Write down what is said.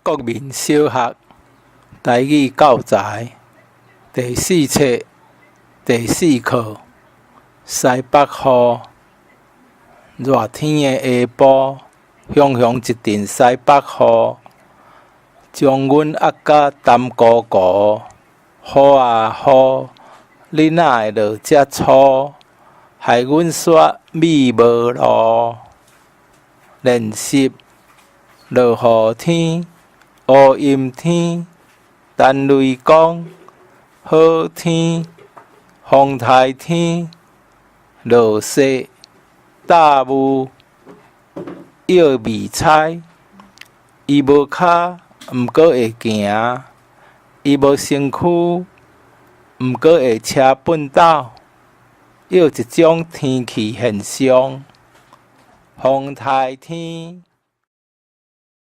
国民小学台语教材第4册第4课西北雨。热天的下晡，熊熊一阵西北雨，将阮压甲湿糊糊。雨啊雨，你哪会落遮粗？害阮煞米无路。练习落雨天，乌阴天，等雷公，好天，风台天，落雪，大雾，摇米菜。伊无骹，毋过会行；伊无身躯，毋过会车粪斗。有一种天气现象，风台天。